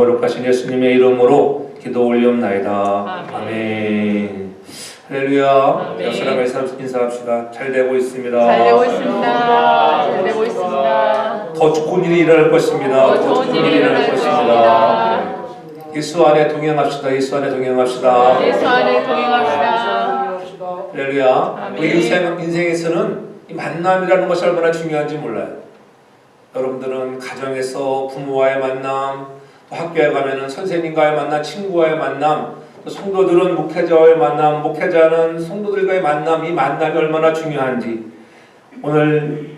거룩하신 예수님의 이름으로 기도 올리옵나이다. 아멘. 할렐루야. 여러분 인사합시다. 잘 되고 있습니다. 잘 되고 있습니다. 잘 되고 있습니다. 더 좋은 일이 일어날 것입니다. 더 좋은 일이 일어날 것입니다. 예수 안에 동행합시다. 예수 안에 동행합시다. 예수 안에 동행합시다. 할렐루야. 우리 인생에서는 이 만남이라는 것이 얼마나 중요한지 몰라요. 여러분들은 가정에서 부모와의 만남, 또 학교에 가면은 선생님과의 만남, 친구와의 만남, 또 성도들은 목회자와의 만남, 목회자는 성도들과의 만남, 이 만남이 얼마나 중요한지 오늘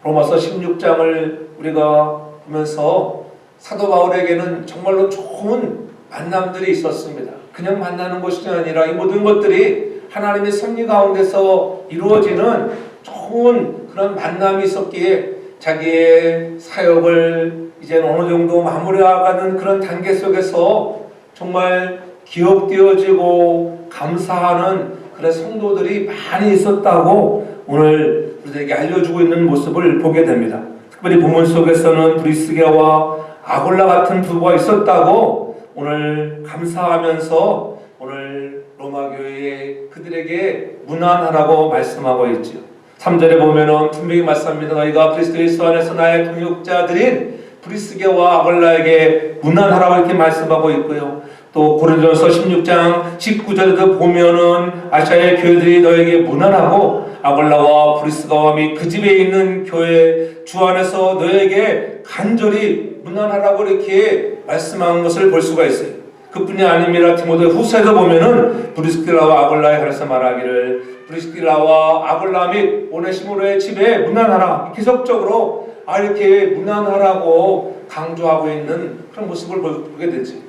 로마서 16장을 우리가 보면서 사도 바울에게는 정말로 좋은 만남들이 있었습니다. 그냥 만나는 것이 아니라 이 모든 것들이 하나님의 섭리 가운데서 이루어지는 좋은 그런 만남이 있었기에 자기의 사역을 이제 어느 정도 마무리해가는 그런 단계 속에서 정말 기억되어지고 감사하는 그런 성도들이 많이 있었다고 오늘 우리에게 알려주고 있는 모습을 보게 됩니다. 특별히 본문 속에서는 브리스게와 아굴라 같은 부부가 있었다고 오늘 감사하면서 오늘 로마교회에 그들에게 문안하라고 말씀하고 있죠. 3절에 보면은 분명히 말씀합니다. 너희가 그리스도 예수 안에서 나의 동역자들인 브리스게와 아굴라에게 문안하라고 이렇게 말씀하고 있고요. 또 고린도전서 16장 19절에도 보면은 아시아의 교회들이 너에게 문안하고 아굴라와 브리스가와 및 그 집에 있는 교회 주 안에서 너에게 간절히 문안하라고 이렇게 말씀한 것을 볼 수가 있어요. 그뿐이 아닙니다. 디모데 후서에도 보면은 브리스길라와 아굴라에 관해서 말하기를 브리스길라와 아굴라 및 오네시모로의 집에 문안하라. 계속적으로 이렇게 문안하라고 강조하고 있는 그런 모습을 보게 되지.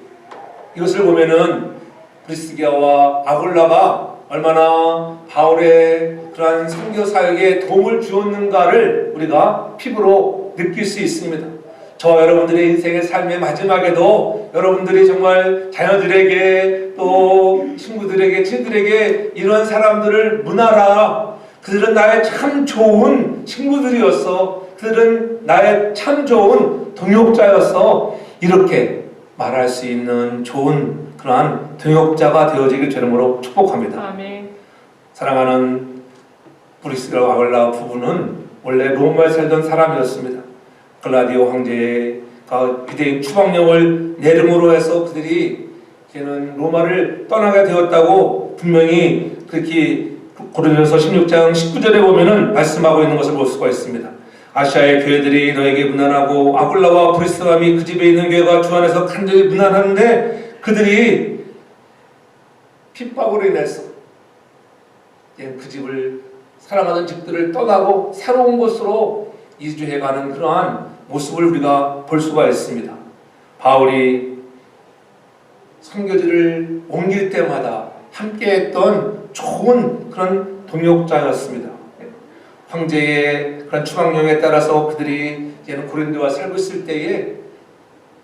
이것을 보면은 브리스게와 아굴라가 얼마나 바울의 그러한 선교 사역에 도움을 주었는가를 우리가 피부로 느낄 수 있습니다. 저와 여러분들의 인생의 삶의 마지막에도 여러분들이 정말 자녀들에게 또 친구들에게 친구들에게 이런 사람들을 문하라. 그들은 나의 참 좋은 친구들이었어. 그들은 나의 참 좋은 동역자였어. 이렇게 말할 수 있는 좋은 그러한 동역자가 되어지길 주님으로 축복합니다. 아멘. 사랑하는 브리스가와 아굴라 부부는 원래 로마에 살던 사람이었습니다. 글라디오 황제가 유대인 추방령을 내림으로 해서 그들이 이제는 로마를 떠나게 되었다고 분명히 그렇게 고린도전서 16장 19절에 보면은 말씀하고 있는 것을 볼 수가 있습니다. 아시아의 교회들이 너에게 문안하고 아굴라와 브리스가 및 그 집에 있는 교회가 주 안에서 간절히 문안하는데 그들이 핍박으로 인해서 그 집을 사랑하는 집들을 떠나고 새로운 곳으로 이주해가는 그러한 모습을 우리가 볼 수가 있습니다. 바울이 선교지를 옮길 때마다 함께했던 좋은 그런 동역자였습니다. 황제의 그런 추방령에 따라서 그들이 이제는 고린도와 살고 있을 때에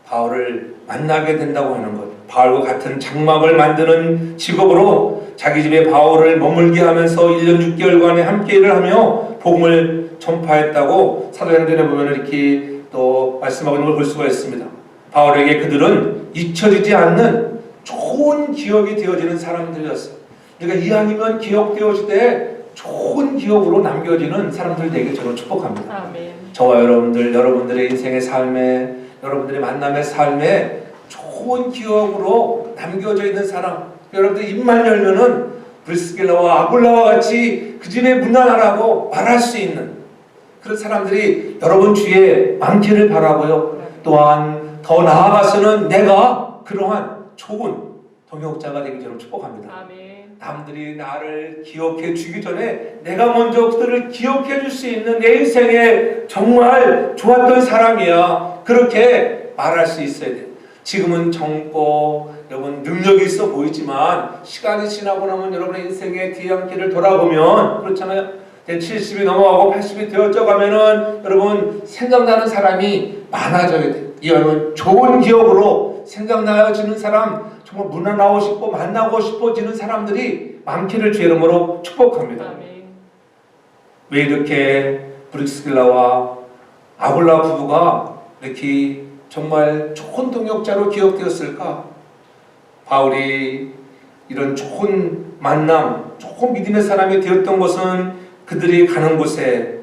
바울을 만나게 된다고 하는 것. 바울과 같은 장막을 만드는 직업으로 자기 집에 바울을 머물게 하면서 1년 6개월간에 함께 일을 하며 복음을 전파했다고 사도행전에 보면 이렇게 또 말씀하고 있는 걸 볼 수가 있습니다. 바울에게 그들은 잊혀지지 않는 좋은 기억이 되어지는 사람들이었어요. 그러니까 이왕이면 기억되어지되 좋은 기억으로 남겨지는 사람들 되게 저는 축복합니다. 아멘. 저와 여러분들의 인생의 삶에, 여러분들의 만남의 삶에 좋은 기억으로 남겨져 있는 사람, 여러분들 입만 열면은 브리스길라와 아굴라와 같이 그 집에 문안하라고 말할 수 있는 그런 사람들이 여러분 주위에 많기를 바라고요. 또한 더 나아가서는 내가 그러한 좋은 동역자가 되기 저는 축복합니다. 아멘. 남들이 나를 기억해 주기 전에 내가 먼저 그들을 기억해 줄 수 있는 내 인생에 정말 좋았던 사람이야. 그렇게 말할 수 있어야 돼. 지금은 젊고 여러분 능력이 있어 보이지만 시간이 지나고 나면 여러분의 인생의 뒤안길을 돌아보면 그렇잖아요. 70이 넘어가고 80이 되어져 가면은 여러분 생각나는 사람이 많아져야 돼. 이거는 좋은 기억으로 생각나지는 사람, 정말 문안하고 싶고 만나고 싶어지는 사람들이 많기를 주의 이름으로 축복합니다. 아멘. 왜 이렇게 브리스길라와 아굴라 부부가 이렇게 정말 좋은 동역자로 기억되었을까? 바울이 이런 좋은 만남, 좋은 믿음의 사람이 되었던 것은 그들이 가는 곳에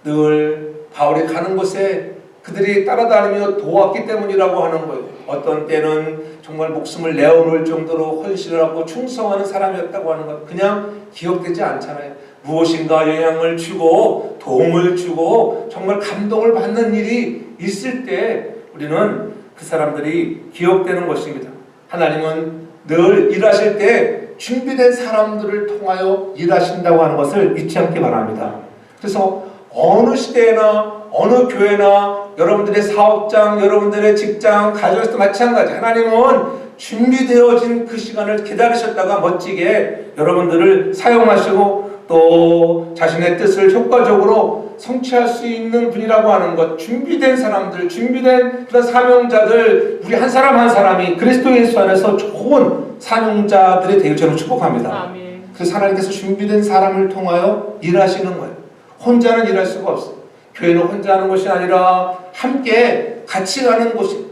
늘 바울이 가는 곳에 그들이 따라다니며 도왔기 때문이라고 하는 거예요. 어떤 때는 정말 목숨을 내어놓을 정도로 헌신을 하고 충성하는 사람이었다고 하는 것 그냥 기억되지 않잖아요. 무엇인가 영향을 주고 도움을 주고 정말 감동을 받는 일이 있을 때 우리는 그 사람들이 기억되는 것입니다. 하나님은 늘 일하실 때 준비된 사람들을 통하여 일하신다고 하는 것을 잊지 않기 바랍니다. 그래서 어느 시대나 어느 교회나 여러분들의 사업장, 여러분들의 직장, 가정에서도 마찬가지. 하나님은 준비되어진 그 시간을 기다리셨다가 멋지게 여러분들을 사용하시고 또 자신의 뜻을 효과적으로 성취할 수 있는 분이라고 하는 것. 준비된 사람들, 준비된 그런 사명자들, 우리 한 사람 한 사람이 그리스도 예수 안에서 좋은 사명자들이 되길 저는 축복합니다. 아멘. 그래서 하나님께서 준비된 사람을 통하여 일하시는 거예요. 혼자는 일할 수가 없어요. 교회는 혼자 하는 것이 아니라 함께 같이 가는 곳이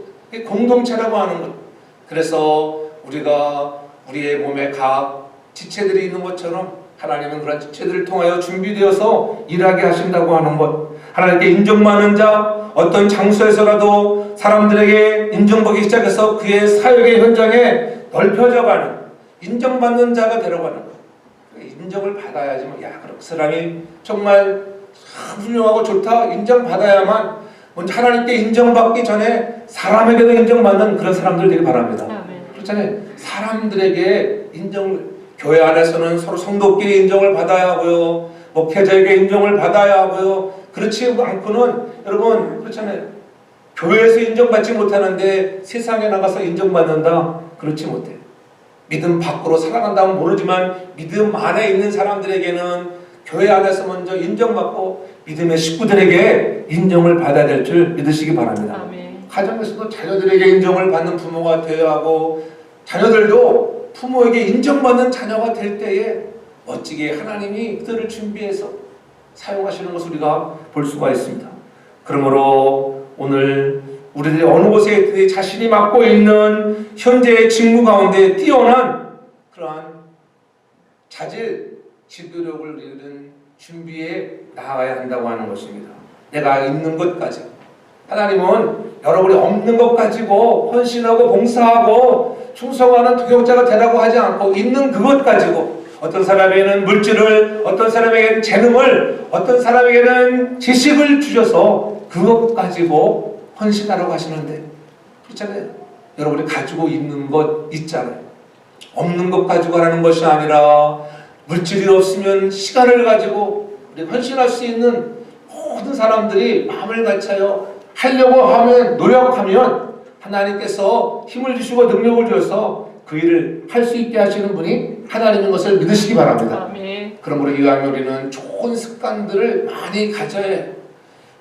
공동체라고 하는 것. 그래서 우리가 우리의 몸에 각 지체들이 있는 것처럼 하나님은 그런 지체들을 통하여 준비되어서 일하게 하신다고 하는 것. 하나님께 인정받는 자, 어떤 장소에서라도 사람들에게 인정받기 시작해서 그의 사역의 현장에 넓혀져가는 인정받는 자가 되려고 하는 것. 인정을 받아야지만 그럼 그 사람이 정말 훌륭하고 좋다 인정받아야만 먼저 하나님께 인정받기 전에 사람에게도 인정받는 그런 사람들 되길 바랍니다. 아멘. 그렇잖아요. 사람들에게 교회 안에서는 서로 성도끼리 인정을 받아야 하고요. 목회자에게 인정을 받아야 하고요. 그렇지 않고는 여러분 그렇잖아요. 교회에서 인정받지 못하는데 세상에 나가서 인정받는다? 그렇지 못해요. 믿음 밖으로 살아간다면 모르지만 믿음 안에 있는 사람들에게는 교회 안에서 먼저 인정받고 믿음의 식구들에게 인정을 받아야 될 줄 믿으시기 바랍니다. 아멘. 가정에서도 자녀들에게 인정을 받는 부모가 되어야 하고 자녀들도 부모에게 인정받는 자녀가 될 때에 멋지게 하나님이 그들을 준비해서 사용하시는 것을 우리가 볼 수가 있습니다. 그러므로 오늘 우리들이 어느 곳에 있든지 자신이 맡고 있는 현재의 직무 가운데 뛰어난 그러한 자질, 지도력을 우리는 준비해 나아가야 한다고 하는 것입니다. 내가 있는 것 가지고 하나님은 여러분이 없는 것 가지고 헌신하고 봉사하고 충성하는 동역자가 되라고 하지 않고 있는 그것 가지고 어떤 사람에게는 물질을, 어떤 사람에게는 재능을, 어떤 사람에게는 지식을 주셔서 그것 가지고 헌신하라고 하시는데 그렇잖아요. 여러분이 가지고 있는 것 있잖아요. 없는 것 가지고 하라는 것이 아니라 물질이 없으면 시간을 가지고 우리 헌신할 수 있는 모든 사람들이 마음을 같이하여 하려고 하면 노력하면 하나님께서 힘을 주시고 능력을 주셔서 그 일을 할 수 있게 하시는 분이 하나님인 것을 믿으시기 바랍니다. 아멘. 그러므로 이왕 우리는 좋은 습관들을 많이 가져야 해요.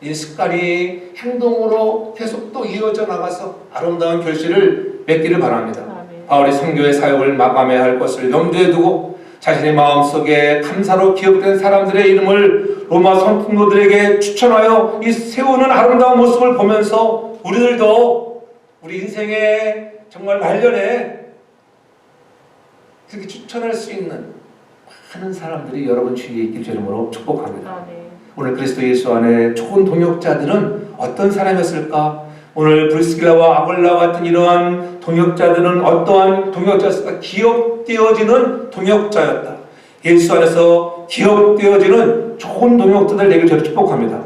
이 습관이 행동으로 계속 또 이어져 나가서 아름다운 결실을 맺기를 바랍니다. 아멘. 바울이 선교의 사역을 마감해야 할 것을 염두에 두고 자신의 마음속에 감사로 기억된 사람들의 이름을 로마 성도들에게 추천하여 이 세우는 아름다운 모습을 보면서 우리들도 우리 인생의 정말 말년에 그렇게 추천할 수 있는 많은 사람들이 여러분 주위에 있길 주님으로 축복합니다. 아멘. 오늘 그리스도 예수 안에 좋은 동역자들은 어떤 사람이었을까? 오늘 브리스길라와 아굴라 같은 이러한 동역자들은 어떠한 동역자였을까? 기억되어지는 동역자였다. 예수 안에서 기억되어지는 좋은 동역자들 되길 저를 축복합니다.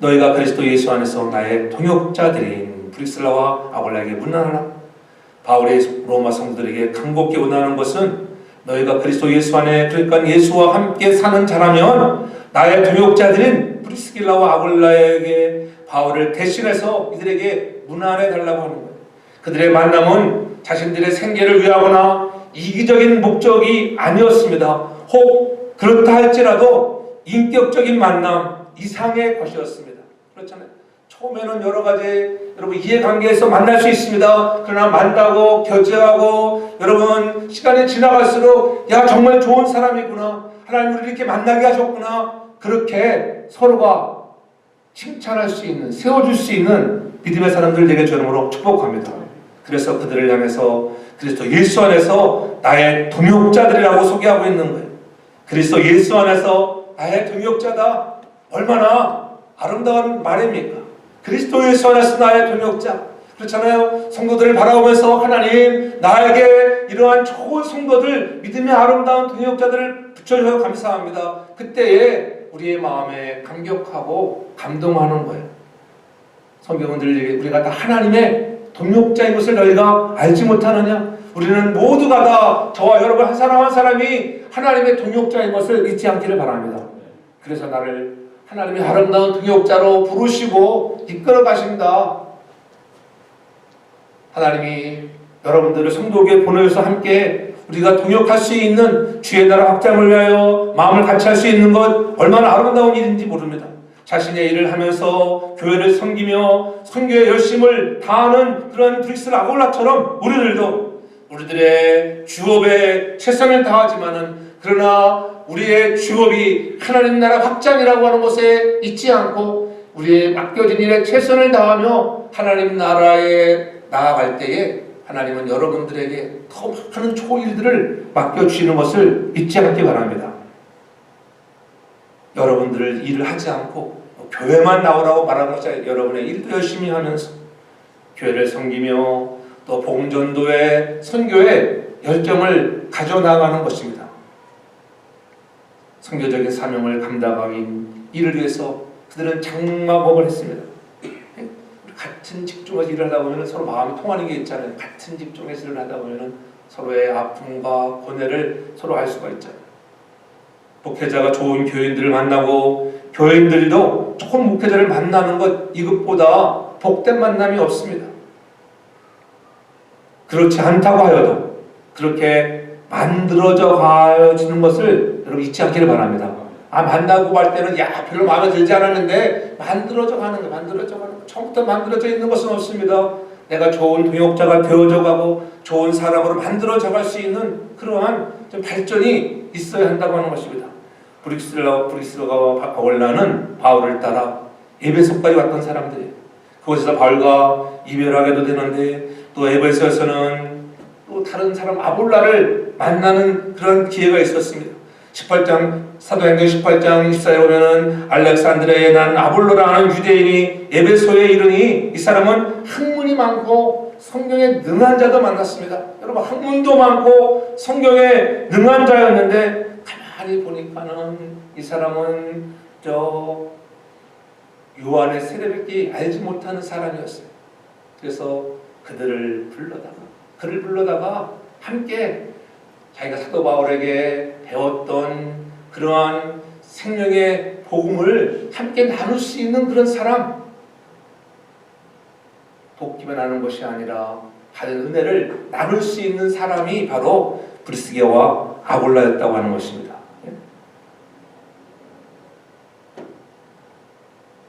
너희가 그리스도 예수 안에서 나의 동역자들인 브리스길라와 아굴라에게 문안하라. 바울의 로마 성도들에게 간곡히 원하는 것은 너희가 그리스도 예수 안에 그러니까 예수와 함께 사는 자라면 나의 동역자들인 브리스길라와 아굴라에게 바울을 대신해서 이들에게 문안해 달라고 하는 거예요. 그들의 만남은 자신들의 생계를 위하거나 이기적인 목적이 아니었습니다. 혹 그렇다 할지라도 인격적인 만남 이상의 것이었습니다. 그렇잖아요. 처음에는 여러 가지 여러분 이해관계에서 만날 수 있습니다. 그러나 만나고 교제하고 여러분 시간이 지나갈수록 야 정말 좋은 사람이구나. 하나님 우리를 이렇게 만나게 하셨구나. 그렇게 서로가 칭찬할 수 있는, 세워줄 수 있는 믿음의 사람들 되게 주름으로 축복합니다. 그래서 그들을 향해서 그리스도 예수 안에서 나의 동역자들이라고 소개하고 있는 거예요. 그리스도 예수 안에서 나의 동역자다. 얼마나 아름다운 말입니까? 그리스도 예수 안에서 나의 동역자. 그렇잖아요. 성도들을 바라보면서 하나님 나에게 이러한 좋은 성도들, 믿음의 아름다운 동역자들을 붙여주셔서 감사합니다. 그때에 우리의 마음에 감격하고 감동하는 거예요. 성경은 늘 우리가 다 하나님의 동역자인 것을 너희가 알지 못하느냐? 우리는 모두가 다 저와 여러분 한 사람 한 사람이 하나님의 동역자인 것을 잊지 않기를 바랍니다. 그래서 나를 하나님의 아름다운 동역자로 부르시고 이끌어 가신다. 하나님이 여러분들을 성도교에 보내서 함께 우리가 동역할 수 있는 주의 나라 확장을 위하여 마음을 같이 할 수 있는 것 얼마나 아름다운 일인지 모릅니다. 자신의 일을 하면서 교회를 섬기며 선교의 열심을 다하는 그런 브릭스 아골라처럼 우리들도 우리들의 주업에 최선을 다하지만은 그러나 우리의 주업이 하나님 나라 확장이라고 하는 것에 잊지 않고 우리의 맡겨진 일에 최선을 다하며 하나님 나라에 나아갈 때에 하나님은 여러분들에게 더 많은 좋은 일들을 맡겨주시는 것을 잊지 않기 바랍니다. 여러분들 일을 하지 않고 교회만 나오라고 말하는 것이 아니라 여러분의 일도 열심히 하면서 교회를 섬기며 또 복음전도에 선교에 열정을 가져나가는 것입니다. 선교적인 사명을 감당하기 이를 위해서 그들은 장막업을 했습니다. 같은 직종에서 일을 하다 보면 서로 마음이 통하는 게 있잖아요. 같은 직종에서 일을 하다 보면 서로의 아픔과 고뇌를 서로 알 수가 있잖아요. 목회자가 좋은 교인들을 만나고 교인들도 좋은 목회자를 만나는 것 이것보다 복된 만남이 없습니다. 그렇지 않다고 하여도 그렇게 만들어져 가지는 것을 여러분 잊지 않기를 바랍니다. 만나고 갈 때는 별로 마음에 들지 않았는데 만들어져 가는 거예요. 만들어져 가는 거예요. 처음부터 만들어져 있는 것은 없습니다. 내가 좋은 동역자가 되어져 가고 좋은 사람으로 만들어져 갈 수 있는 그러한 좀 발전이 있어야 한다고 하는 것입니다. 브릭스가와 바울라는 바울을 따라 에베소까지 왔던 사람들이에요. 그곳에서 바울과 이별하게도 되는데 또 에베소에서는 또 다른 사람 아볼라를 만나는 그런 기회가 있었습니다. 18장 사도행전 18장 24에 보면은 알렉산드리아에 난 아볼로라는 유대인이 에베소에 이르니 이 사람은 학문이 많고 성경에 능한 자도 만났습니다. 여러분 학문도 많고 성경에 능한 자였는데 가만히 보니까는 이 사람은 요한의 세례밖에 알지 못하는 사람이었어요. 그래서 그를 불러다가 함께 자기가 사도 바울에게 배웠던 그러한 생명의 복음을 함께 나눌 수 있는 그런 사람, 돕기만 하는 것이 아니라 받은 은혜를 나눌 수 있는 사람이 바로 브리스게와 아볼라였다고 하는 것입니다.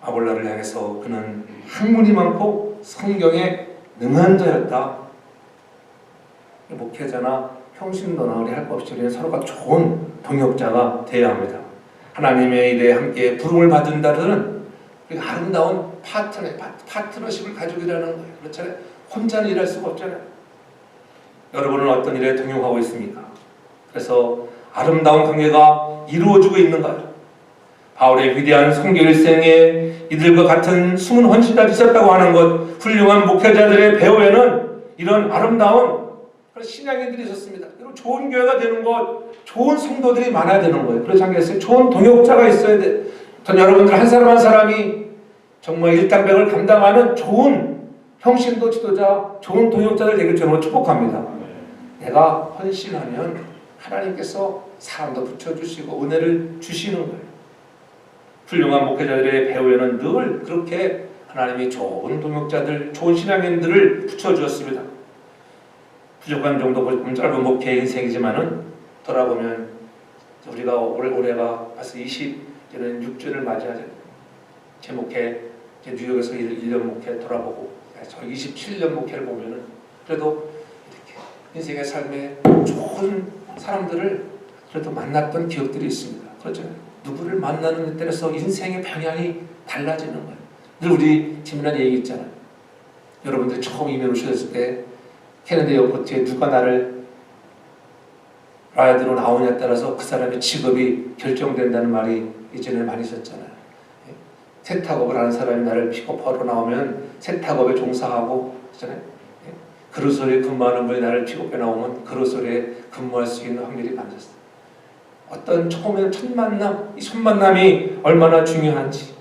아볼라를 향해서 그는 학문이 많고 성경에 능한 자였다. 목회자나 평신도나 우리 할 것 없이 우리는 서로가 좋은 동역자가 되어야 합니다. 하나님의 일에 함께 부름을 받은 자들은 아름다운 파트너십을 가지고 일하는 거예요. 그렇잖아요. 혼자는 일할 수가 없잖아요. 여러분은 어떤 일에 동역하고 있습니까? 그래서 아름다운 관계가 이루어지고 있는가요? 바울의 위대한 선교 일생에 이들과 같은 숨은 헌신자들이 있었다고 하는 것, 훌륭한 목회자들의 배후에는 이런 아름다운 신앙인들이 있었습니다. 좋은 교회가 되는 것, 좋은 성도들이 많아야 되는 거예요. 그래서 장교했어요. 좋은 동역자가 있어야 돼. 전 여러분들 한 사람 한 사람이 정말 일당백을 감당하는 좋은 형신도 지도자, 좋은 동역자들 되길 저는 축복합니다. 내가 헌신하면 하나님께서 사람도 붙여주시고 은혜를 주시는 거예요. 훌륭한 목회자들의 배후에는 늘 그렇게 하나님이 좋은 동역자들, 좋은 신앙인들을 붙여주었습니다. 부족한 정도 짧은 목회 인생이지만은 돌아보면 우리가 올해가 벌써 26주를 맞이하죠. 제 목회, 제 뉴욕에서 1년 목회 돌아보고 저 27년 목회를 보면은 그래도 이렇게 인생의 삶에 좋은 사람들을 그래도 만났던 기억들이 있습니다. 그렇죠? 누구를 만나는 데 따라서 인생의 방향이 달라지는 거예요. 늘 우리 재미난 얘기 있잖아요. 여러분들이 처음 이민 오셨을 때 캐나다 에어포트에 누가 나를 라이드로 나오냐에 따라서 그 사람의 직업이 결정된다는 말이 이전에 많이 있었잖아요. 세탁업을 하는 사람이 나를 픽업하러 나오면 세탁업에 종사하고 그렇잖아요. 그로소리에 근무하는 분이 나를 픽업해 나오면 그로소리에 근무할 수 있는 확률이 많아졌어요. 어떤 처음에는 첫 만남, 이 첫 만남이 얼마나 중요한지.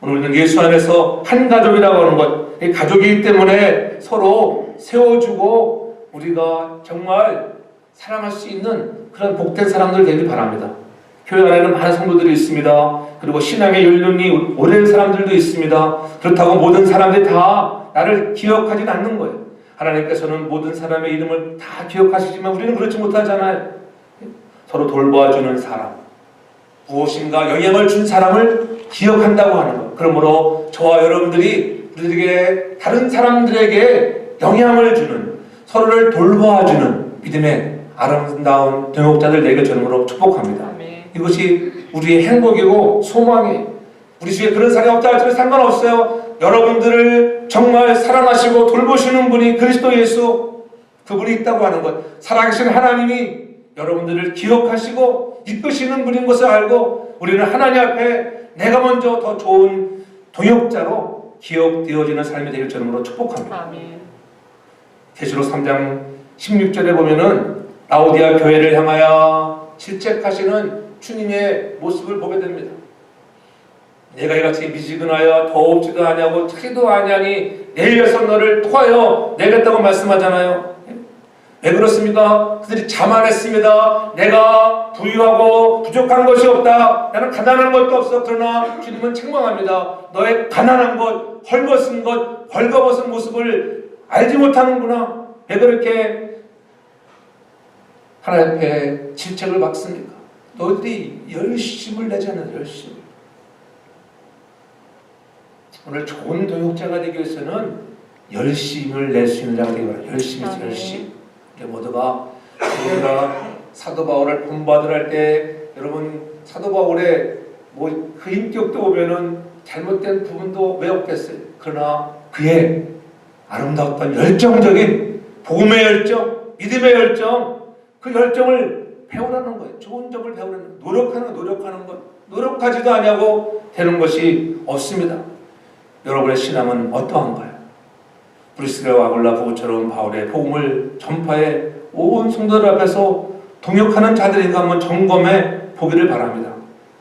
오늘 우리는 예수 안에서 한 가족이라고 하는 것, 이 가족이기 때문에 서로 세워주고 우리가 정말 사랑할 수 있는 그런 복된 사람들 되길 바랍니다. 교회 안에는 많은 성도들이 있습니다. 그리고 신앙의 연륜이 오랜 사람들도 있습니다. 그렇다고 모든 사람들이 다 나를 기억하진 않는 거예요. 하나님께서는 모든 사람의 이름을 다 기억하시지만 우리는 그렇지 못하잖아요. 서로 돌봐주는 사람, 무엇인가 영향을 준 사람을 기억한다고 하는 것. 그러므로 저와 여러분들이 우리에게 다른 사람들에게 영향을 주는, 서로를 돌봐주는 믿음의 아름다운 동역자들 되게 저녁으로 축복합니다. 아멘. 이것이 우리의 행복이고 소망이에요. 우리 주위에 그런 사람이 없다 할지는 상관없어요. 여러분들을 정말 사랑하시고 돌보시는 분이 그리스도 예수, 그분이 있다고 하는 것. 살아계신 하나님이 여러분들을 기억하시고 이끄시는 분인 것을 알고 우리는 하나님 앞에 내가 먼저 더 좋은 동역자로 기억되어지는 삶이 되길 저녁으로 축복합니다. 아멘. 계시록 3장 16절에 보면은 라오디아 교회를 향하여 질책하시는 주님의 모습을 보게 됩니다. 내가 이같이 미지근하여 더웁지도 아니하고 차지도 아니하니 내일에서 너를 토하여 내겠다고 말씀하잖아요. 왜 그렇습니까? 그들이 자만했습니다. 내가 부유하고 부족한 것이 없다. 나는 가난한 것도 없어. 그러나 주님은 책망합니다. 너의 가난한 것, 헐벗은 것, 벌거벗은 모습을 알지 못하는구나. 왜 그렇게 하나님 앞에 질책을 받습니까? 너희들이 열심을 내지 않는 열심. 오늘 좋은 동역자가 되기 위해서는 열심을 낼 수 있는 자가 되기 바랍니다. 열심. 모두가 우리가 사도 바울을 본받으러 할 때 여러분 사도 바울의 뭐 그 인격도 보면은 잘못된 부분도 왜 없겠어요. 그러나 그의 아름다웠던 열정적인 복음의 열정, 믿음의 열정, 그 열정을 배우라는 거예요. 좋은 점을 배우라는 거예요. 노력하는 것. 노력하지도 않냐고 되는 것이 없습니다. 여러분의 신앙은 어떠한가요? 브리스라와 아굴라 부부처럼 바울의 복음을 전파해 온 성도들 앞에서 동역하는 자들인가 한번 점검해 보기를 바랍니다.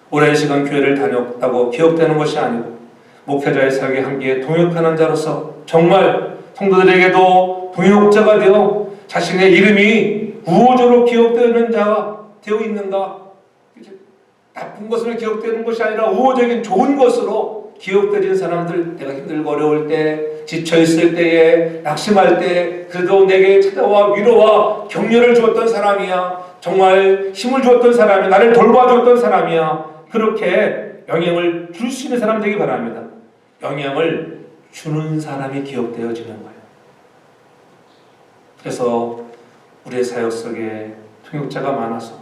오랜 시간 교회를 다녔다고 기억되는 것이 아니고 목회자의 사역에 함께 동역하는 자로서 정말 성도들에게도 동역자가 되어 자신의 이름이 우호적으로 기억되는 자가 되어 있는가? 나쁜 것으로 기억되는 것이 아니라 우호적인 좋은 것으로 기억되는 사람들, 내가 힘들고 어려울 때, 지쳐있을 때에, 낙심할 때 그래도 내게 찾아와 위로와 격려를 주었던 사람이야. 정말 힘을 주었던 사람이야. 나를 돌봐주었던 사람이야. 그렇게 영향을 줄 수 있는 사람 되기 바랍니다. 영향을 주는 사람이 기억되어지는 거예요. 그래서 우리의 사역 속에 통역자가 많아서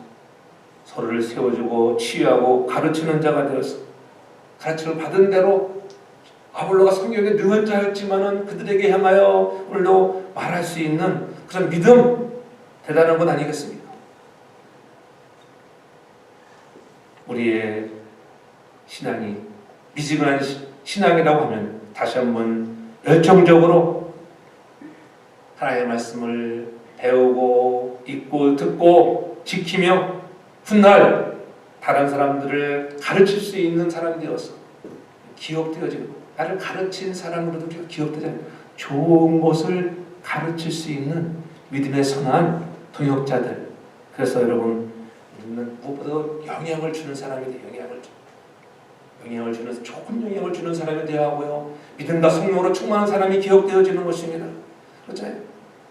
서로를 세워주고 치유하고 가르치는 자가 되어서 가르침을 받은 대로 아볼로가 성경에 능한 자였지만은 그들에게 향하여 오늘도 말할 수 있는 그런 믿음, 대단한 건 아니겠습니까? 우리의 신앙이 미지근한 신앙이라고 하면 다시 한번 열정적으로 하나님의 말씀을 배우고 읽고 듣고 지키며 훗날 다른 사람들을 가르칠 수 있는 사람이 되어서 기억되어지는, 나를 가르친 사람으로도 우리가 기억되잖아요. 좋은 것을 가르칠 수 있는 믿음의 선한 동역자들. 그래서 여러분, 우리는 무엇보다 영향을 주는 사람이 돼요. 영향을 주는, 좋은 영향을 주는 사람이 되어야 하고요. 믿음과 성령으로 충만한 사람이 기억되어지는 것입니다. 그렇잖아요.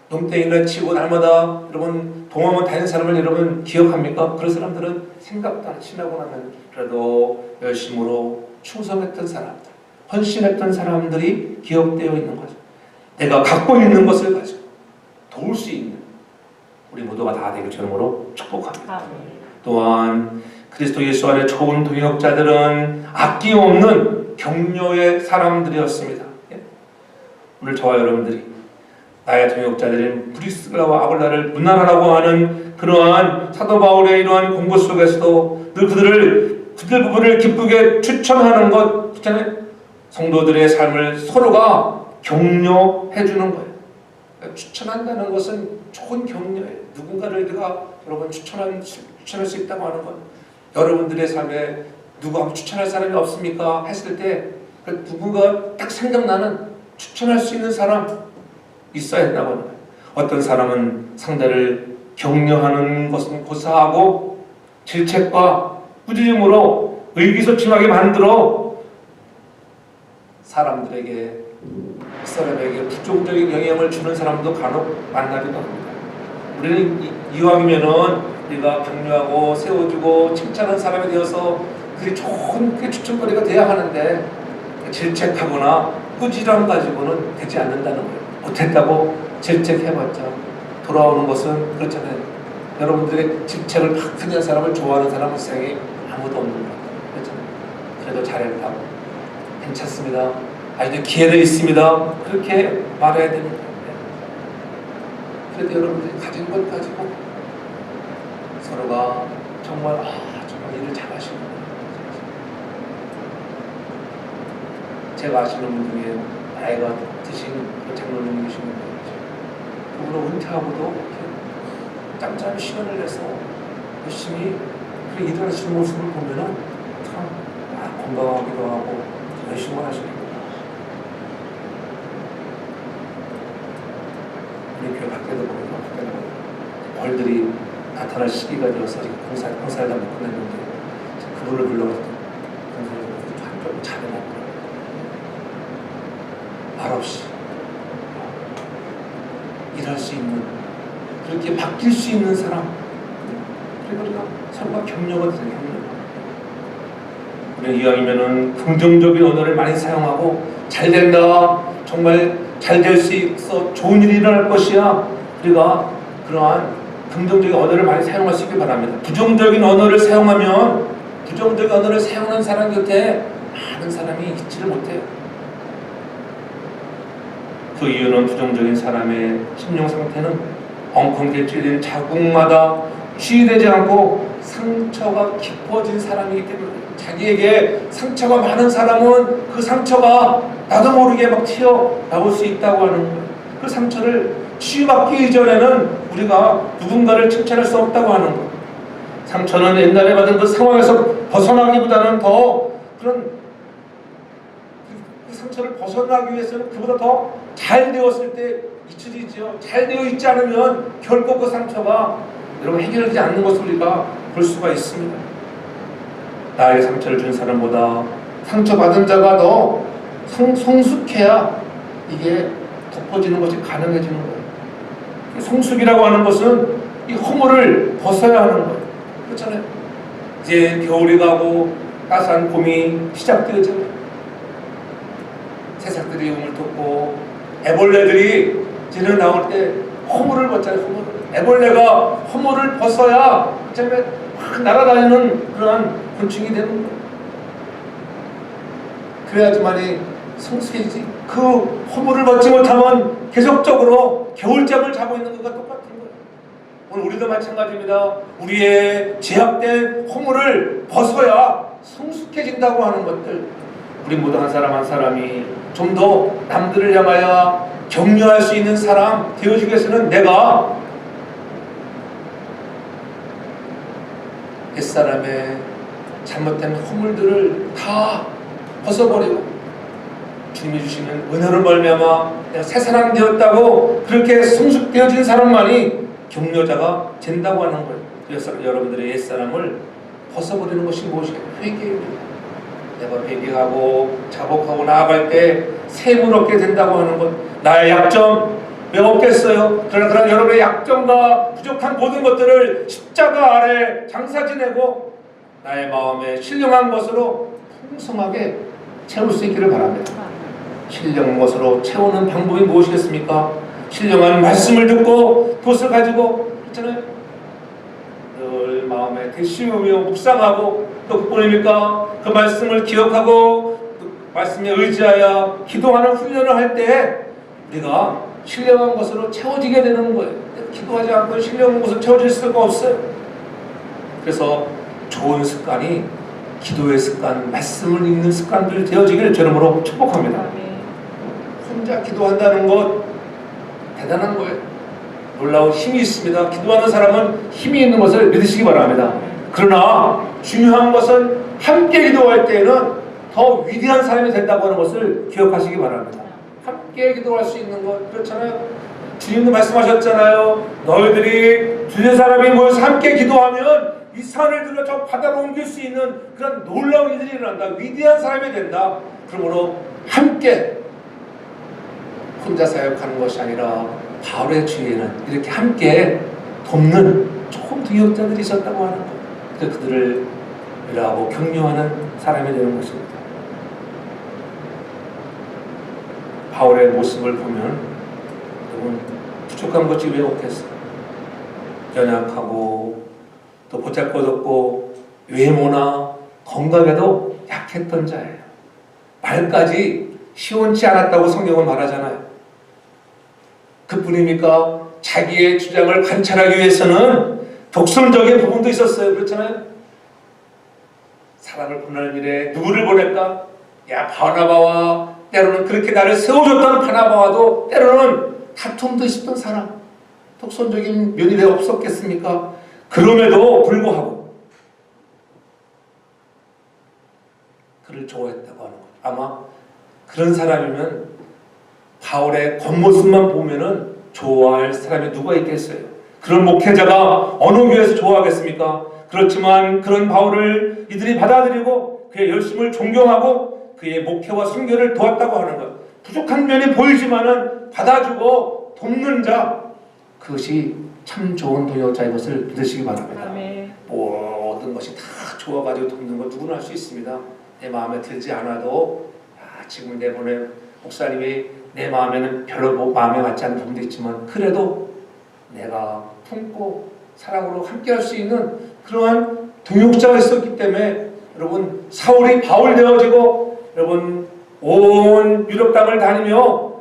농땡이를 치고 날마다 여러분 동화만 다니는 사람을 여러분 기억합니까? 그런 사람들은 생각도 안 지나고 나면 그래도 열심으로 충성했던 사람들, 헌신했던 사람들이 기억되어 있는 거죠. 내가 갖고 있는 것을 가지고 도울 수 있는 우리 모두가 다 되길 저녁으로 축복합니다. 또한 그리스도 예수 안에 좋은 동역자들은 아낌없는 격려의 사람들이었습니다. 오늘 저와 여러분들이 나의 동역자들인 브리스가와 아굴라를 문안하라고 하는 그러한 사도 바울의 이러한 공부 속에서도 늘 그들 부분을 기쁘게 추천하는 것 있잖아요. 성도들의 삶을 서로가 격려해 주는 거예요. 그러니까 추천한다는 것은 좋은 격려예요. 누군가를 내가 여러분 추천할 수 있다고 하는 것. 여러분들의 삶에 누구 한번 추천할 사람이 없습니까? 했을 때 누군가 딱 생각나는 추천할 수 있는 사람 있어야 된다고 하는 거예요. 어떤 사람은 상대를 격려하는 것은 고사하고 질책과 꾸짖음으로 의기소침하게 만들어 사람들에게 그 사람에게 부정적인 영향을 주는 사람도 간혹 만나기도 합니다. 우리는 이왕이면은 우리가 격려하고 세워주고 칭찬하는 사람이 되어서 그게 좋은 그 추천거리가 돼야 하는데 질책하거나 꾸지람 가지고는 되지 않는다는 거예요. 못했다고 질책해봤자 돌아오는 것은 그렇잖아요. 여러분들의 질책을 막 하는 사람을 좋아하는 사람은 세상에 아무도 없는 것 같아요. 그렇잖아요. 그래도 잘했다고 괜찮습니다. 아직도 기회는 있습니다. 그렇게 말해야 됩니다. 그래도 여러분들이 가진 것 가지고 서로가 정말 정말 일을 잘하시는 제가 아시는 분 중에 나이가 드신 장로님이 계시는데 그분은 은퇴하고도 이렇게 짬짬이 시간을 내서 열심히 일을 하시는 모습을 보면은 참 건강하기도 하고 열심히 하시는 우리 교회 밖에도 보면 벌들이 나타날 시기가 되어서 봉사를 다 못 끝냈는데 그분을 불러가지고 좀 잘해놨고 말없이 일할 수 있는 그렇게 바뀔 수 있는 사람 그리고 우리가 서로가 격려가 되는 격려 우리 이왕이면은 긍정적인 언어를 많이 사용하고 잘 된다 정말 잘 될 수 있어 좋은 일이 일어날 것이야 우리가 그러한 긍정적인 언어를 많이 사용할 수 있길 바랍니다. 부정적인 언어를 사용하면 부정적인 언어를 사용하는 사람 곁에 많은 사람이 있지를 못해요. 그 이유는 부정적인 사람의 심령 상태는 엉뚱하게 찔린 자국마다 치유되지 않고 상처가 깊어진 사람이기 때문에 자기에게 상처가 많은 사람은 그 상처가 나도 모르게 막 튀어나올 수 있다고 하는 거예요. 그 상처를 치유받기 이전에는 우리가 누군가를 칭찬할 수 없다고 하는 거예요. 상처는 옛날에 받은 그 상황에서 벗어나기보다는 더 그런 그 상처를 벗어나기 위해서는 그보다 더 잘 되었을 때 잊혀지죠. 잘 되어 있지 않으면 결코 그 상처가 여러분 해결되지 않는 것을 우리가 볼 수가 있습니다. 나에게 상처를 준 사람보다 상처받은 자가 더 성숙해야 이게 덮어지는 것이 가능해지는 거예요. 성숙이라고 하는 것은 이 허물을 벗어야 하는 거예요. 그렇잖아요. 이제 겨울이 가고 따스한 봄이 시작되었잖아요. 새싹들이 우물 돋고 애벌레들이 이제는 나올 때 허물을 벗잖아요. 허물을. 애벌레가 허물을 벗어야 이제 막 날아다니는 그러한 곤충이 되는 거예요. 그래야지만이 성숙해지지. 그 허물을 벗지 못하면 계속적으로 겨울잠을 자고 있는 것과 똑같은 거예요. 오늘 우리도 마찬가지입니다. 우리의 제약된 허물을 벗어야 성숙해진다고 하는 것들 우리 모두 한 사람 한 사람이 좀 더 남들을 향하여 격려할 수 있는 사람 되어주기 위해서는 내가 옛사람의 잘못된 허물들을 다 벗어버리고 주님이 주시는 은혜를 말미암아 내가 새 사람 되었다고 그렇게 성숙되어진 사람만이 격려자가 된다고 하는 거예요. 그래서 여러분들의 옛사람을 벗어버리는 것이 무엇이에요? 회개입니다. 내가 회개하고 자복하고 나아갈 때 샘을 얻게 된다고 하는 것. 나의 약점 왜 없겠어요? 그러나 여러분의 약점과 부족한 모든 것들을 십자가 아래 장사 지내고 나의 마음에 신령한 것으로 풍성하게 채울 수 있기를 바랍니다. 신령한 것으로 채우는 방법이 무엇이겠습니까? 신령한 말씀을 듣고 그것을 가지고 있잖아요. 늘 마음에 되씹으며 묵상하고 또 그뿐입니까? 그 말씀을 기억하고 말씀에 의지하여 기도하는 훈련을 할 때 우리가 신령한 것으로 채워지게 되는 거예요. 기도하지 않고 신령한 것으로 채워질 수가 없어요. 그래서 좋은 습관이 기도의 습관, 말씀을 읽는 습관들 되어지기를 주님으로 축복합니다. 혼자 기도한다는 것 대단한 거예요. 놀라운 힘이 있습니다. 기도하는 사람은 힘이 있는 것을 믿으시기 바랍니다. 그러나 중요한 것은 함께 기도할 때에는 더 위대한 사람이 된다고 하는 것을 기억하시기 바랍니다. 함께 기도할 수 있는 것 그렇잖아요. 주님도 말씀하셨잖아요. 너희들이 두세 사람이 모여서 함께 기도하면 이 산을 들어 저 바다로 옮길 수 있는 그런 놀라운 일들이 일어난다. 위대한 사람이 된다. 그러므로 함께 혼자 사역하는 것이 아니라 바울의 주위에는 이렇게 함께 돕는 좋은 동역자들이 있었다고 하는 것. 그래서 그들을 위로하고 격려하는 사람이 되는 것입니다. 바울의 모습을 보면 여러분 부족한 것이 왜 없겠어요? 연약하고 또 보잘것없고 외모나 건강에도 약했던 자예요. 말까지 시원치 않았다고 성경은 말하잖아요. 그뿐입니까? 자기의 주장을 관찰하기 위해서는 독선적인 부분도 있었어요. 그렇잖아요. 사람을 보내는 일에 누구를 보낼까? 야 바나바와 때로는 그렇게 나를 세워줬던 바나바와도 때로는 다툼도 있었던 사람. 독선적인 면이 왜 없었겠습니까? 그럼에도 불구하고 그를 좋아했다고 하는 것. 아마 그런 사람이면 바울의 겉모습만 보면은 좋아할 사람이 누가 있겠어요? 그런 목회자가 어느 교회에서 좋아하겠습니까? 그렇지만 그런 바울을 이들이 받아들이고 그의 열심을 존경하고 그의 목회와 선교를 도왔다고 하는 것. 부족한 면이 보이지만은 받아주고 돕는 자, 그것이 참 좋은 동역자인 것을 믿으시기 바랍니다. 아멘. 모든 것이 다 좋아가지고 돕는 것 누구나 할 수 있습니다. 내 마음에 들지 않아도 지금 내보내 목사님이 내 마음에는 별로 마음에 맞지 않는 부분도 있지만 그래도 내가 품고 사랑으로 함께 할 수 있는 그러한 동역자가 있었기 때문에 여러분 사울이 바울 되어지고 여러분 온 유럽 땅을 다니며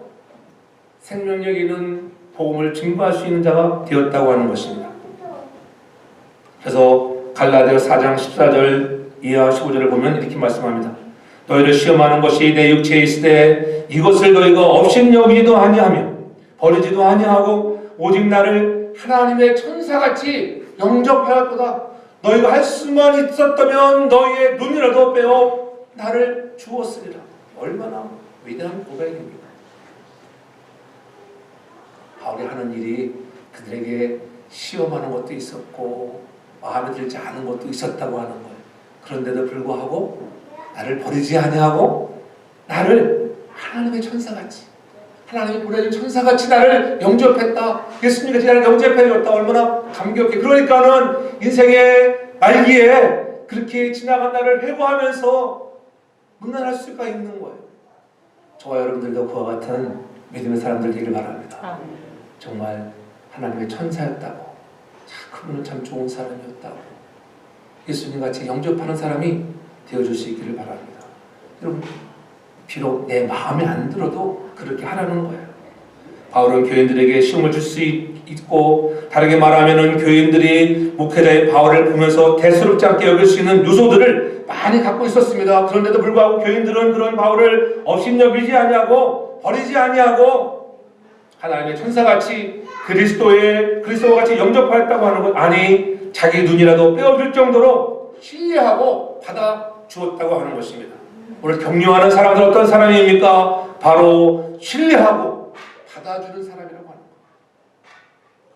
생명력 있는 복음을 증거할 수 있는 자가 되었다고 하는 것입니다. 그래서 갈라디아 4장 14절 이하 15절을 보면 이렇게 말씀합니다. 너희를 시험하는 것이 내 육체에 있으되 이것을 너희가 업신여기지도 아니하며 버리지도 아니하고 오직 나를 하나님의 천사같이 영접하였도다. 너희가 할 수만 있었다면 너희의 눈이라도 빼어 나를 주었으리라. 얼마나 위대한 고백입니까? 바울이 하는 일이 그들에게 시험하는 것도 있었고 마음에 들지 않은 것도 있었다고 하는 거예요. 그런데도 불구하고 나를 버리지 아니하고 나를 하나님의 천사같이 하나님이 보내준 천사같이 나를 영접했다. 예수님이 나를 영접해줬다. 얼마나 감격해. 그러니까는 인생의 말기에 그렇게 지나간 나를 회고하면서 문안할 수가 있는 거예요. 저와 여러분들도 그와 같은 믿음의 사람들 되길 바랍니다. 정말 하나님의 천사였다고, 그분은 참 좋은 사람이었다고 예수님같이 영접하는 사람이 되어줄 수 있기를 바랍니다. 여러분 비록 내 마음에 안 들어도 그렇게 하라는 거예요. 바울은 교인들에게 시험을 줄 수 있고 다르게 말하면 교인들이 목회자의 바울을 보면서 대수롭지 않게 여길 수 있는 요소들을 많이 갖고 있었습니다. 그런데도 불구하고 교인들은 그런 바울을 업신여기지 아니하고 버리지 아니하고 하나님의 천사같이 그리스도와 같이 영접하였다고 하는 것. 아니 자기 눈이라도 빼어줄 정도로 신뢰하고 받아주었다고 하는 것입니다. 오늘 격려하는 사람들 어떤 사람입니까? 바로 신뢰하고 받아주는 사람이라고 하는 것.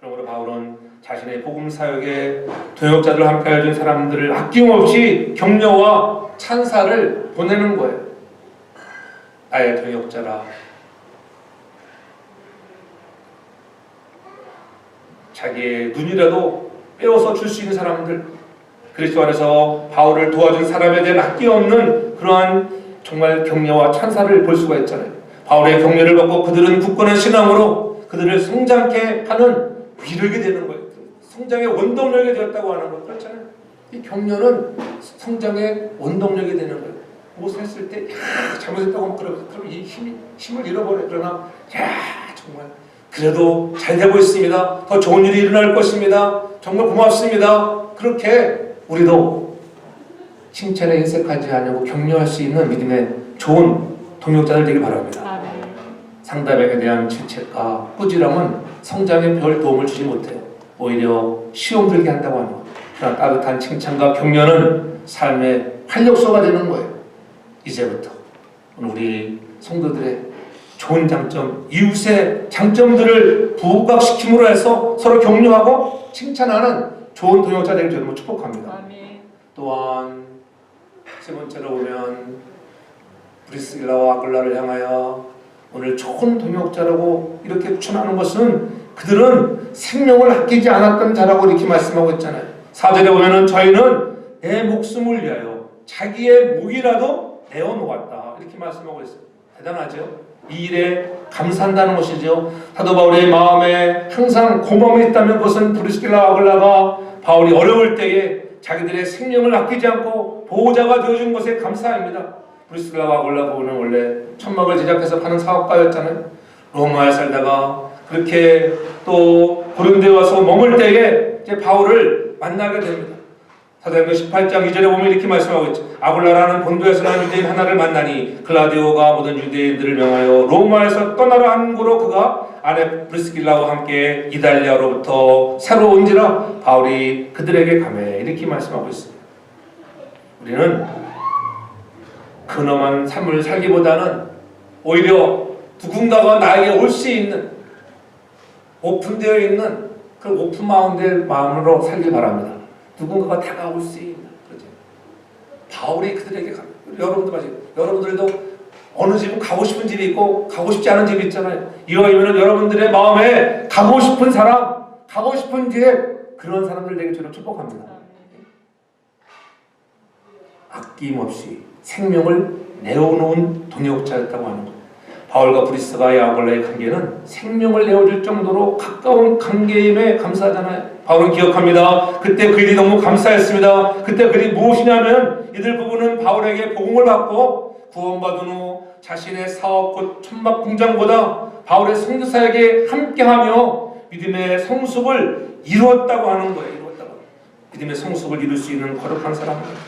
그러므로 바울은 자신의 복음 사역에 동역자들 함께 해준 사람들을 아낌없이 격려와 찬사를 보내는 거예요. 나의 동역자라. 자기의 눈이라도 빼어서 줄 수 있는 사람들, 그리스도 안에서 바울을 도와준 사람에 대한 아낌없는 그러한 정말 격려와 찬사를 볼 수가 있잖아요. 바울의 격려를 받고 그들은 굳건한 신앙으로 그들을 성장케 하는 위력이 되는 거예요. 성장의 원동력이 되었다고 하는 것 그렇잖아요. 이 격려는 성장의 원동력이 되는 거예요. 무엇을 했을 때 잘못했다고 그러면 이 힘을 잃어버려요. 그러나 정말 그래도 잘 되고 있습니다. 더 좋은 일이 일어날 것입니다. 정말 고맙습니다. 그렇게 우리도 칭찬에 인색하지 않고 격려할 수 있는 믿음의 좋은 동역자들 되길 바랍니다. 아멘. 상대방에 대한 질책과 꾸지람은 성장에 별 도움을 주지 못해요. 오히려 시험 들게 한다고 하는 것. 그러나 따뜻한 칭찬과 격려는 삶의 활력소가 되는 거예요. 이제부터 우리 성도들의 좋은 장점, 이웃의 장점들을 부각시킴으로 해서 서로 격려하고 칭찬하는 좋은 동역자 되길 저는 축복합니다. 아멘. 또한 세 번째로 보면 브리스길라와 아굴라를 향하여 오늘 좋은 동역자라고 이렇게 추천하는 것은 그들은 생명을 아끼지 않았던 자라고 이렇게 말씀하고 있잖아요. 4절에 보면은 저희는 내 목숨을 위하여 자기의 목이라도 내어놓았다 이렇게 말씀하고 있어요. 대단하죠? 이 일에 감사한다는 것이죠. 사도 바울의 마음에 항상 고마움이 있다면 그것은 브리스길라와 아굴라가 바울이 어려울 때에 자기들의 생명을 아끼지 않고 보호자가 되어준 것에 감사합니다. 브리스길라와 아굴라는 원래 천막을 제작해서 파는 사업가였잖아요. 로마에 살다가 그렇게 또 고린도에 와서 머물 때에 이제 바울을 만나게 됩니다. 사도행전 18장 2절에 보면 이렇게 말씀하고 있죠. 아굴라라는 본도에서 난 유대인 하나를 만나니 글라디오가 모든 유대인들을 명하여 로마에서 떠나라 한 고로 그가 아내 브리스길라와 함께 이달리아로부터 새로 온지라 바울이 그들에게 가매 이렇게 말씀하고 있습니다. 우리는 근엄한 삶을 살기보다는 오히려 누군가가 나에게 올 수 있는 오픈되어 있는 그런 오픈 마음으로 살기 바랍니다. 누군가가 다가올 수 있는 그렇죠. 바울이 그들에게 갑니다. 여러분도 마찬가지. 여러분들도 어느 집은 가고 싶은 집이 있고 가고 싶지 않은 집이 있잖아요. 이왕이면 여러분들의 마음에 가고 싶은 사람, 가고 싶은 집 그런 사람들 되게 저는 축복합니다. 아낌없이 생명을 내어놓은 동역자였다고 하는 것. 바울과 브리스가의 아굴라의 관계는 생명을 내어줄 정도로 가까운 관계임에 감사하잖아요. 바울은 기억합니다. 그때 그 일이 너무 감사했습니다. 그때 그 일이 무엇이냐면 이들 부부는 바울에게 복음을 받고 구원받은 후 자신의 사업 곧 천막 공장보다 바울의 선교사에게 함께하며 믿음의 성숙을 이루었다고 하는 거예요. 이루었다고. 믿음의 성숙을 이룰 수 있는 거룩한 사람입니다.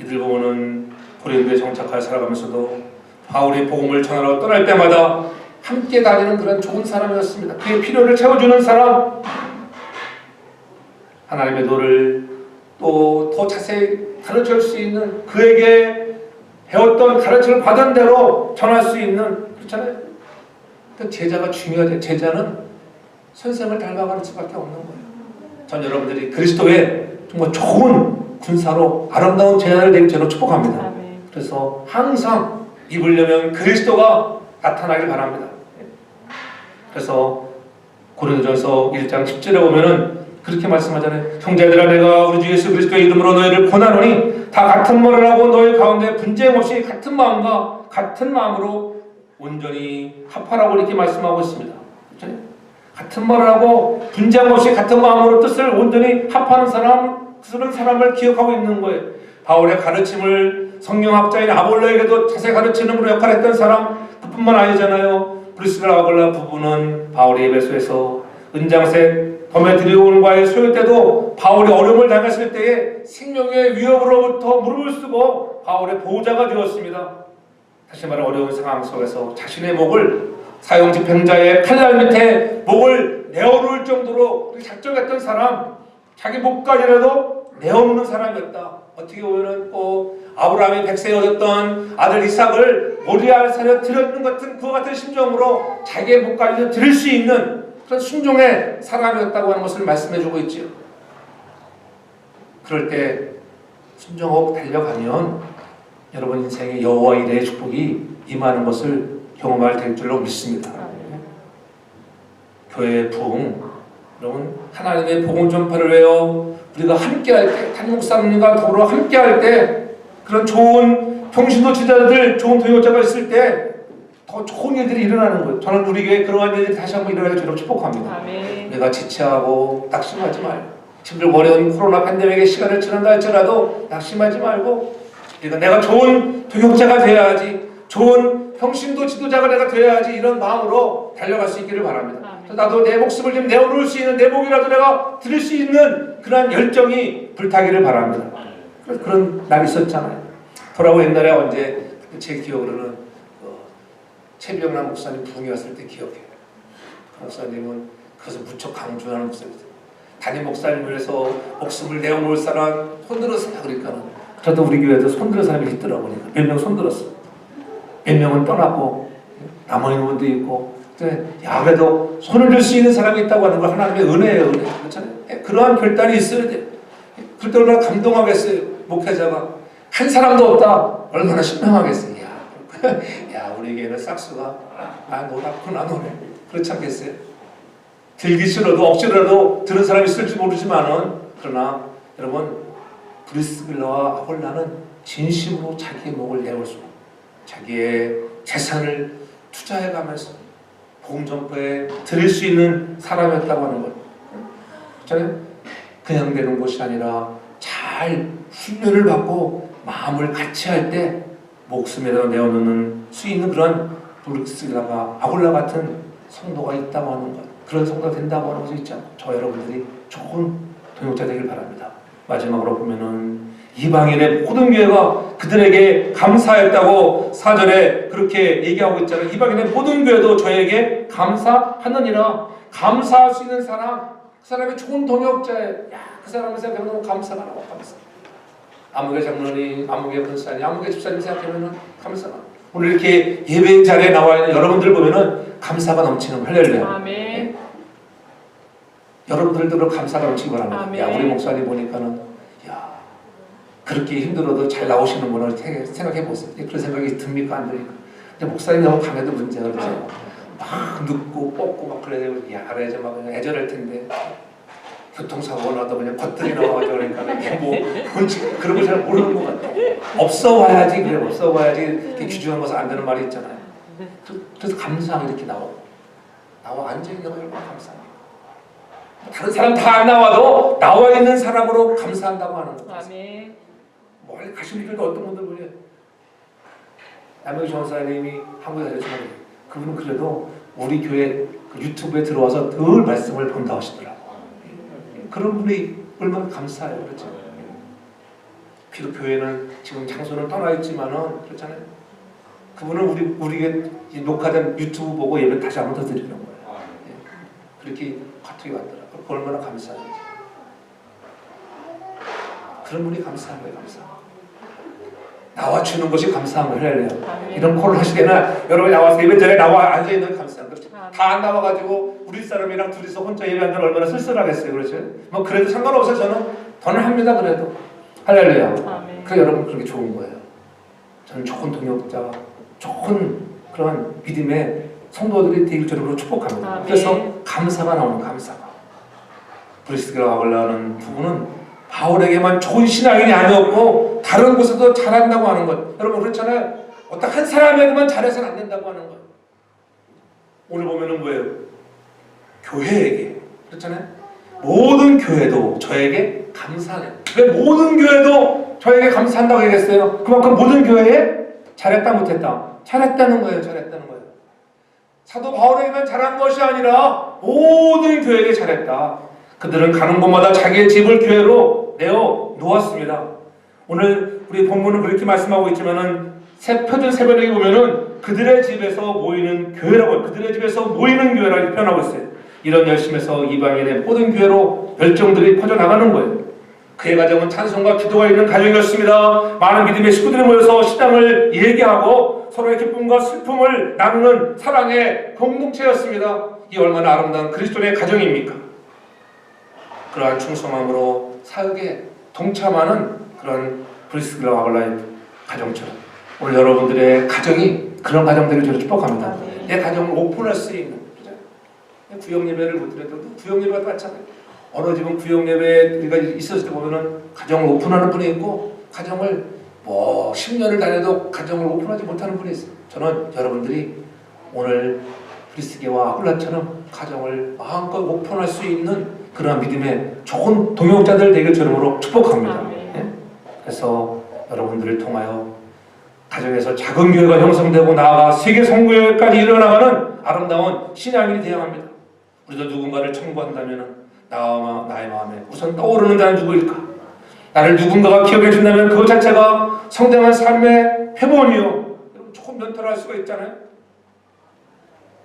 이들 부부는 고린도에 정착하여 살아가면서도 바울이 복음을 전하러 떠날 때마다 함께 다니는 그런 좋은 사람이었습니다. 그의 필요를 채워주는 사람, 하나님의 도를 또 더 자세히 가르칠 수 있는 그에게 배웠던 가르침을 받은 대로 전할 수 있는 그렇잖아요. 그 제자가 중요하죠. 제자는 선생을 닮아가는 수밖에 없는 거예요. 전 여러분들이 그리스도의 정말 좋은 군사로 아름다운 제자를 되길 저는 축복합니다. 그래서 항상 입으려면 그리스도가 나타나길 바랍니다. 그래서 고린도전서 1장 10절에 보면은 그렇게 말씀하잖아요. 형제들아 내가 우리 주 예수 그리스도의 이름으로 너희를 권하노니 다 같은 말을 하고 너희 가운데 분쟁 없이 같은 마음과 같은 마음으로 온전히 합하라고 이렇게 말씀하고 있습니다. 그렇죠? 같은 말을 하고 분쟁 없이 같은 마음으로 뜻을 온전히 합하는 사람, 그런 사람을 기억하고 있는 거예요. 바울의 가르침을 성경학자인 아볼로에게도 자세히 가르치는 그런 역할을 했던 사람 그뿐만 아니잖아요. 브리스길라 아굴라 부부는 바울이 에베소에서 은장색 더메드리온과의 소요 때도 바울이 어려움을 당했을 때에 생명의 위협으로부터 무릎을 쓰고 바울의 보호자가 되었습니다. 다시 말해 어려운 상황 속에서 자신의 목을 사형집행자의 칼날 밑에 목을 내어놓을 정도로 작정했던 사람, 자기 목까지라도 내어놓는 사람이었다. 어떻게 보면은 아브라함이 백세에 얻었던 아들 이삭을 모리아 산에 드렸는 같은 그와 같은 심정으로 자기의 목까지도 드릴 수 있는 그런 순종의 사람이었다고 하는 것을 말씀해주고 있지요. 그럴 때 순종하고 달려가면 여러분 인생에 여호와 이레의 축복이 임하는 것을 경험할 될 줄로 믿습니다. 교회의 부흥, 여러분 하나님의 복음 전파를 위하여 우리가 함께할 때, 담임 목사님과 더불어 함께할 때 그런 좋은 평신도 지자들, 좋은 동역자가 있을 때 더 좋은 일들이 일어나는 거예요. 저는 우리 교회 그러한 일들이 다시 한번 일어나길 주로 축복합니다. 아멘. 내가 지체하고 낙심하지 말고, 힘들고 어려운 코로나 팬데믹의 시간을 지난다 할지라도 낙심하지 말고, 내가 좋은 동역자가 돼야지, 좋은 평신도 지도자가 내가 돼야지, 이런 마음으로 달려갈 수 있기를 바랍니다. 나도 내 목숨을 좀 내어놓을 수 있는, 내 목이라도 내가 들을 수 있는 그러한 열정이 불타기를 바랍니다. 그런 날이 있었잖아요. 돌아보 옛날에 언제 제 기억으로는 최병남 목사님 부흥이 왔을 때 기억해요. 그 목사님은 그것을 무척 강조하는 목사님이세요. 담임 목사님을 위해서 목숨을 내어놓을 사람 손들었어요. 그러니까는 저도 우리 교회에서 손들은 사람이 있더라고요. 몇 명 손들었어. 몇 명은 떠났고 남아 있는 분도 있고. 야, 그래도 손을 들 수 있는 사람이 있다고 하는 건 하나님의 은혜예요. 은혜. 그렇잖아요. 그러한 결단이 있어야 돼요. 그럴 때 얼마나 감동하겠어요. 목회자가 한 사람도 없다. 얼마나 신명하겠어요. 야, 우리 교회는 싹수가 노랗구나 노래. 그렇지 않겠어요? 들기 싫어도 억지로라도 들은 사람이 있을지 모르지만은, 그러나 여러분, 브리스길라와 아볼라는 진심으로 자기의 목을 내어서 자기의 재산을 투자해가면서 복음 전파에 드릴 수 있는 사람이었다고 하는 거예요. 저는 그냥 되는 것이 아니라 잘 훈련을 받고 마음을 같이 할 때 목숨에다 내어놓는 수 있는 그런 브리스길라가 아볼라 같은 성도가 있다고 하는 것, 그런 성도가 된다고 하는 것이 있죠. 저 여러분들이 좋은 동역자 되길 바랍니다. 마지막으로 보면은 이방인의 모든 교회가 그들에게 감사했다고 4절에 그렇게 얘기하고 있잖아요. 이방인의 모든 교회도 저에게 감사하느니라. 감사할 수 있는 사람, 그 사람이 좋은 동역자예요. 야, 그 사람을 생각하면 감사가 나고 감사. 아무개 장로님, 아무개 권사님, 아무개 집사님 생각하면 감사가. 오늘 이렇게 예배 자리에 나와 있는 여러분들 보면은 감사가 넘치는 할렐루야. 아멘. 네? 여러분들도 그런 감사가 넘치기 바랍니다. 아멘. 야, 우리 목사님 보니까는 야, 그렇게 힘들어도 잘 나오시는구나 생각해 보세요. 그런 생각이 듭니까 안 듭니까? 근데 목사님 너무 강해도 문제가 그렇죠. 막 눕고 뻗고 막 그래야 되고, 야, 그래야지 막 그냥 애절할 텐데. 교통사고가 나도 그냥 겉들이 나와가지고 그러니까 뭔지 그런 걸 잘 모르는 것 같아. 없어 와야지, 그래, 없어 와야지. 이렇게 귀중한 것은 안 되는 말이 있잖아요. 그래서 감사가 이렇게 나와 앉아 있는 거 얼마나 감사해. 다른 사람 다 안 나와도 나와 있는 사람으로 감사한다고 하는 거예요. 아멘. 멀리 가시는 분들도 어떤 분들 보세요. 남영희 전사님이 한국에 가셨지만 그분은 그래도 우리 교회 그 유튜브에 들어와서 늘 말씀을 본다 하시더라고요. 그런 분이 얼마나 감사해요. 그렇죠? 비록 교회는 지금 장소는 떠나 있지만은 그렇잖아요. 그분은 우리에게 녹화된 유튜브 보고 예배 다시 한번 더 드리는 거예요. 그렇게 카톡이 왔더라고요. 얼마나 감사한지. 그런 분이 감사한 거예요. 감사. 나와 주는 것이 감사한 거예요. 이런 코로나 시대나 여러분이 나와서 예배 자리에 나와 앉아 있는 감사한 거죠. 다 안 나와가지고 우리 사람이랑 둘이서 혼자 예배하는 건 얼마나 쓸쓸하겠어요. 그렇죠? 뭐 그래도 상관없어요. 저는 더는 합니다. 그래도 할렐루야. 그 여러분 그렇게 좋은 거예요. 저는 좋은 동역자, 좋은 그런 믿음의 성도들이 되길 저를 축복합니다. 아멘. 그래서 감사가 나오는 감사가. 브리스길라와 아굴라는 부부는 바울에게만 좋은 신앙인이 아니었고 다른 곳에도 잘한다고 하는 것. 여러분 그렇잖아요. 어떤 한 사람에게만 잘해서는 안 된다고 하는 것. 오늘 보면은 뭐예요? 교회에게 그렇잖아요. 모든 교회도 저에게 감사해요. 왜 모든 교회도 저에게 감사한다고 얘기했어요? 그만큼 모든 교회에 잘했다 못했다. 잘했다는 거예요. 잘했다는 거예요. 사도 바울에게만 잘한 것이 아니라 모든 교회에게 잘했다. 그들은 가는 곳마다 자기의 집을 교회로 내어 놓았습니다. 오늘 우리 본문은 그렇게 말씀하고 있지만은 표준 세번역에 보면은 그들의 집에서 모이는 교회라고, 그들의 집에서 모이는 교회라고 표현하고 있어요. 이런 열심에서 이방인의 모든 교회로 열정들이 퍼져나가는 거예요. 그의 가정은 찬송과 기도가 있는 가정이었습니다. 많은 믿음의 식구들이 모여서 신앙을 얘기하고 서로의 기쁨과 슬픔을 나누는 사랑의 공동체였습니다. 이 얼마나 아름다운 그리스도의 가정입니까? 그러한 충성함으로 사역에 동참하는 그런 브리스길라와 아굴라의 가정처럼 오늘 여러분들의 가정이 그런 가정들을 저는 축복합니다. 내 가정을 오픈할 수 있는, 구역 예배를 못 드려도 구역 예배가 맞잖아요. 어느 집은 구역 예배 우리가 있었을 때 보면은 가정을 오픈하는 분이 있고 가정을 뭐 10년을 다녀도 가정을 오픈하지 못하는 분이 있어요. 저는 여러분들이 오늘 브리스게와 아굴라처럼 가정을 마음껏 오픈할 수 있는 그러한 믿음의 좋은 동역자들 되길 주름으로 축복합니다. 아멘. 예? 그래서 여러분들을 통하여 가정에서 작은 교회가 형성되고 나아가 세계 선교회까지 일어나가는 아름다운 신앙인이 되어야 합니다. 우리도 누군가를 청구한다면 나의 마음에 우선 떠오르는 자는 누구일까? 나를 누군가가 기억해 준다면 그것 자체가 성장한 삶의 회본이요. 여러분 조금 면탈할 수가 있잖아요.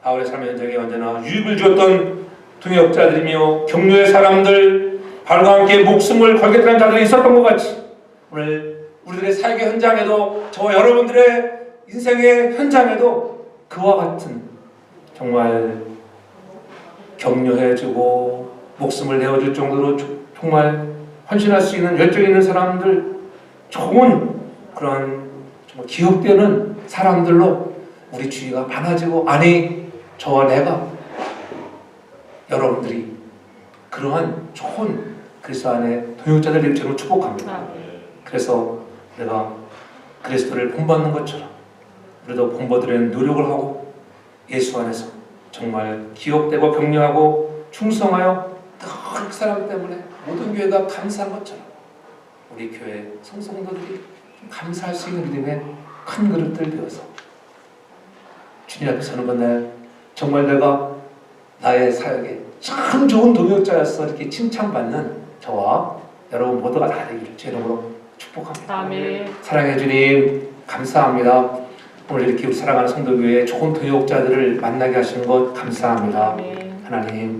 바울의 삶의 현장에 언제나 유익을 주었던 동역자들이며 격려의 사람들, 바울과 함께 목숨을 걸겠다는 자들이 있었던 것 같이 오늘 우리들의 사역의 현장에도 저와 여러분들의 인생의 현장에도 그와 같은 정말 격려해주고 목숨을 내어줄 정도로 정말 헌신할 수 있는 열정 있는 사람들, 좋은 그런 정말 기억되는 사람들로 우리 주위가 많아지고, 아니 저와 내가 여러분들이 그러한 좋은 그리스도 안에 동역자들 되길 저는 축복합니다. 그래서 내가 그리스도를 본받는 것처럼 우리도 본받으려는 노력을 하고 예수 안에서 정말 기억되고 격려하고 충성하여 늘 그 사람 때문에 모든 교회가 감사한 것처럼 우리 교회 성도들이 감사할 수 있는 믿음의 큰 그릇들 되어서 주님 앞에 서는 그날 정말 내가 나의 사역에 참 좋은 동역자였어 이렇게 칭찬받는 저와 여러분 모두가 다 되기를 제 이름으로 축복합니다. 아멘. 사랑해 주님 감사합니다. 오늘 이렇게 우리 사랑하는 성도교회에 좋은 동역자들을 만나게 하시는 것 감사합니다. 아멘. 하나님